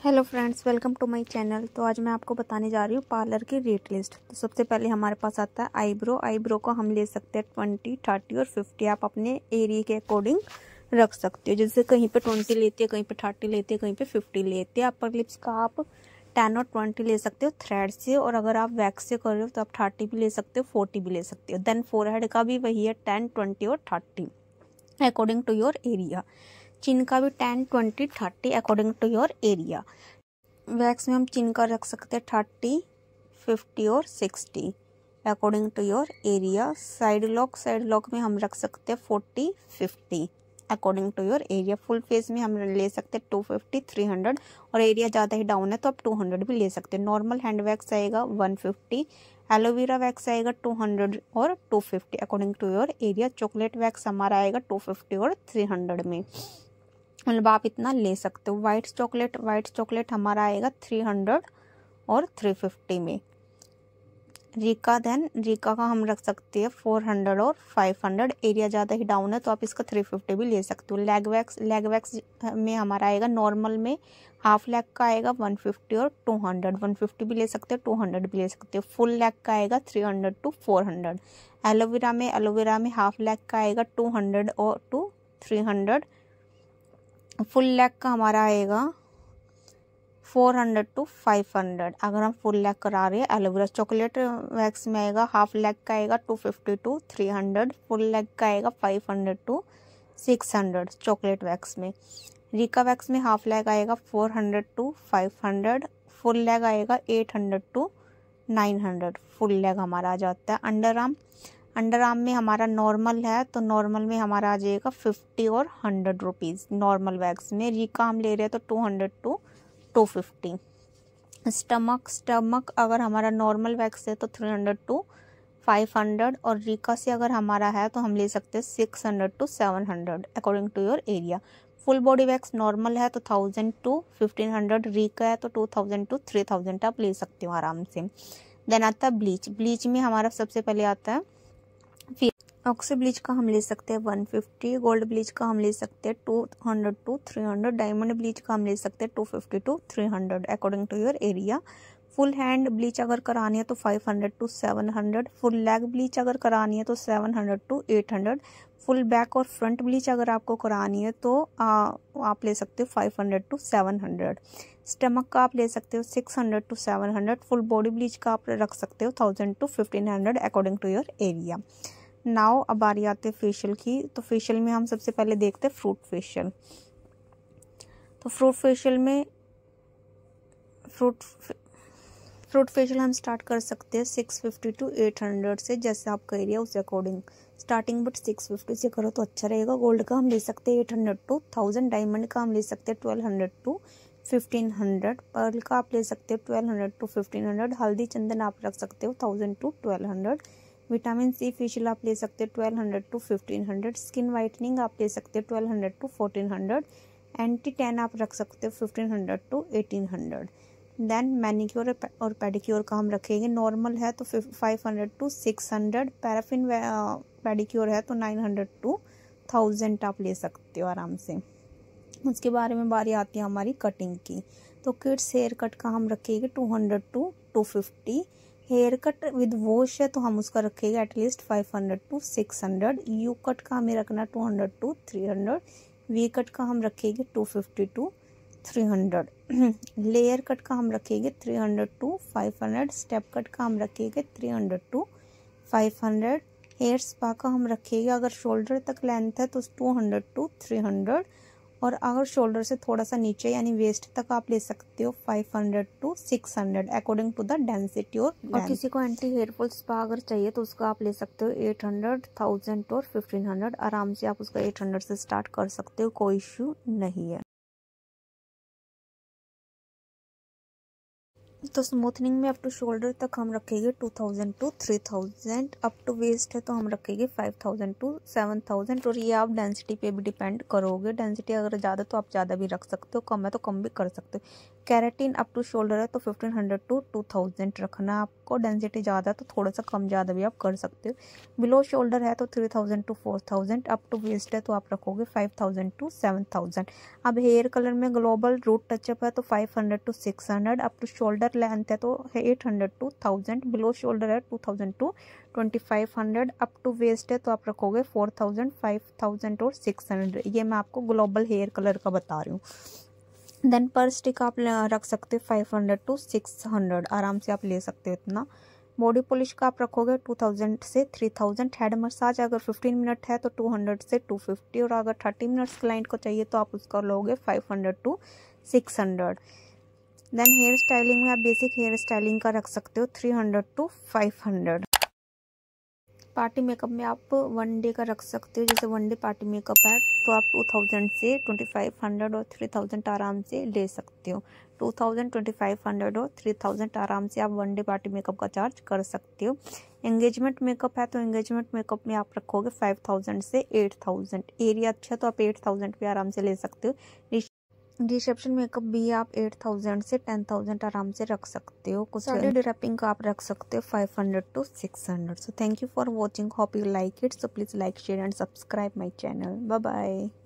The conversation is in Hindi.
Hello friends, welcome to my channel. तो आज मैं आपको बताने जा रही हूँ पार्लर की रेट लिस्ट। तो सबसे पहले हमारे पास आता है आईब्रो को हम ले सकते हैं 20, 30 और 50। आप अपने एरिया के अकॉर्डिंग रख सकते हो। जैसे कहीं पे 20 लेती है, कहीं पे 30 लेती है, कहीं पे 50 लेती है। अपर लिप्स का आप 10 और 20 ले सकते हो थ्रेड से, और अगर आप वैक्स से कर रहे हो तो आप 30 भी ले सकते हो, 40 भी ले सकते हो। देन फोरहेड का भी वही है 10, 20 और 30 according to your area. Chin का भी 10, 20, 30 according to your area. Wax में हम चिन का रख सकते हैं 30, 50 और 60 according to your area. Side lock में हम रख सकते हैं 40, 50 according to your area. Full face में हम ले सकते हैं 250, 300, और एरिया ज़्यादा ही डाउन है तो आप 200 भी ले सकते हैं। नॉर्मल हैंड वैक्स आएगा 150, एलोवेरा वैक्स आएगा 200 और 250 according to your area. Chocolate wax हमारा आएगा 250 और 300 में, मतलब आप इतना ले सकते हो। वाइट चॉकलेट हमारा आएगा 300 और 350 में। रीका का हम रख सकते हैं 400 और 500। एरिया ज़्यादा ही डाउन है तो आप इसका 350 भी ले सकते हो। लेग वैक्स में हमारा आएगा नॉर्मल में हाफ लेग का आएगा 150 और 200। 150 भी ले सकते हो, 200 भी ले सकते हो। फुल लेग का आएगा 300 to 400। एलोवेरा में हाफ लेग का आएगा 200 और 300। फुल लेग का हमारा आएगा 400 to 500 अगर हम फुल लेग करा रहे हैं एलोवेरा। चॉकलेट वैक्स में आएगा हाफ लेग का आएगा 250 to 300। फुल लेग का आएगा 500 to 600 चॉकलेट वैक्स में। रीका वैक्स में हाफ लेग आएगा 400 to 500। फुल लेग आएगा 800 to 900। फुल लेग हमारा आ जाता है। अंडर आर्म में हमारा नॉर्मल है तो नॉर्मल में हमारा आ जाएगा 50 और 100 रुपीज़ नॉर्मल वैक्स में। रीका हम ले रहे हैं तो 200 to 250। स्टमक अगर हमारा नॉर्मल वैक्स है तो 300 to 500, और रीका से अगर हमारा है तो हम ले सकते हैं 600 to 700 according to your area. Full body wax normal है तो 1000 to 1500, रीका है तो 2000 to 3000 आप ले सकते हो आराम से। देन आता है ब्लीच में हमारा सबसे पहले आता है ऑक्सी ब्लीच का हम ले सकते हैं 150। गोल्ड ब्लीच का हम ले सकते हैं 200 to 300। डायमंड ब्लीच का हम ले सकते हैं 250 to 300 according to your area. Full hand bleach अगर करानी है तो 500 to 700। फुल लेग ब्लीच अगर करानी है तो 700 to 800। फुल बैक और फ्रंट ब्लीच अगर आपको करानी है तो आप ले सकते हो 500 to 700। स्टमक का आप ले सकते हो 600 to 700। फुल बॉडी ब्लीच का आप रख सकते हो 1000 to 1500 according to your area. Now अब बारी आती है फेशियल की। तो फेशियल में हम सबसे पहले देखते हैं फ्रूट फेशियल। तो फ्रूट फेशियल हम स्टार्ट कर सकते हैं 650 to 800 से, जैसे आपका एरिया उस अकॉर्डिंग स्टार्टिंग। बट 650 से करो तो अच्छा रहेगा। गोल्ड का हम ले सकते हैं 800 to 1000। डायमंड का हम ले सकते हैं 1200 to 1500। पर्ल का आप ले सकते हो 1200 to 1500। हल्दी चंदन आप रख सकते हो 1000 to 1200। विटामिन सी फेशियल आप ले सकते हो 1200 to 1500। स्किन वाइटनिंग आप ले सकते हो 1200 to 1400। एंटी टैन आप रख सकते हो 1500 to 1800। देन मैनिक्योर और पेडिक्योर का हम रखेंगे। नॉर्मल है तो 500 to 600। पैराफिन पेडिक्योर है तो 900 to 1000 आप ले सकते हो आराम से। उसके बारे में बारी आती है हमारी कटिंग की। तो किड्स हेयर कट का हम रखेंगे 200 to 250। Haircut with wash है तो हम उसका रखेंगे एटलीस्ट 500 to 600। यू कट का हमें रखना 200 to 300। वी कट का हम रखेंगे 250 to 300। लेयर कट का हम रखेंगे 300 to 500। स्टेप कट का हम रखेंगे 300 to 500। हेयर स्पा का हम रखेंगे अगर शोल्डर तक लेंथ है तो 200 to 300, और अगर शोल्डर से थोड़ा सा नीचे यानी वेस्ट तक आप ले सकते हो 500 to 600 according to the density और किसी को एंटी हेयरफॉल स्पा अगर चाहिए तो उसका आप ले सकते हो 800, 1000 और 1500। आराम से आप उसका 800 से स्टार्ट कर सकते हो, कोई इश्यू नहीं है। तो स्मूथनिंग में अप टू शोल्डर तक हम रखेंगे 2000 to 3000। अप टू वेस्ट है तो हम रखेंगे 5000 to 7000। और ये आप डेंसिटी पे भी डिपेंड करोगे। डेंसिटी अगर ज़्यादा तो आप ज़्यादा भी रख सकते हो, कम है तो कम भी कर सकते हो। कैरेटिन अप टू शोल्डर है तो 1500 टू 2000 रखना आपको। डेंसिटी ज़्यादा तो थोड़ा सा कम ज़्यादा भी आप कर सकते हो। बिलो शोल्डर है तो 3000 टू 4000। अप टू वेस्ट है तो आप रखोगे 5000 टू 7000। अब हेयर कलर में ग्लोबल रूट टचअप है तो 500 to 600। Up to shoulder length है तो 800 टू 1000। बिलो शोल्डर है 2000 टू 2500। अप टू वेस्ट है तो आप रखोगे 4000, 5000 और 600। ये मैं आपको ग्लोबल हेयर कलर का बता रही हूँ। देन पर स्टिक आप रख सकते हो 500 टू 600, आराम से आप ले सकते हो इतना। बॉडी पॉलिश का आप रखोगे 2000 से 3000। हेड मसाज अगर 15 मिनट है तो 200 से 250, और अगर 30 मिनट्स क्लाइंट को चाहिए तो आप उसका लोगे 500 टू 600। देन हेयर स्टाइलिंग में आप बेसिक हेयर स्टाइलिंग का रख सकते हो 300 टू 500। पार्टी मेकअप में आप 1 डे का रख सकते हो, जैसे 1 डे पार्टी मेकअप है तो आप 2000 से 2500 और 3000 आराम से ले सकते हो। 2000, 2500 और 3000 आराम से आप 1 डे पार्टी मेकअप का चार्ज कर सकते हो। एंगेजमेंट मेकअप है तो एंगेजमेंट मेकअप में आप रखोगे 5000 से 8000। एरिया अच्छा तो आप 8000 पे आराम से ले सकते हो। रिसेप्शन मेकअप भी आप 8000 से 10000 आराम से रख सकते हो। कुछ साड़ी ड्रेपिंग का आप रख सकते हो 500 to 600। So thank you for watching, hope you like it. So please like, share and subscribe my channel. Bye bye.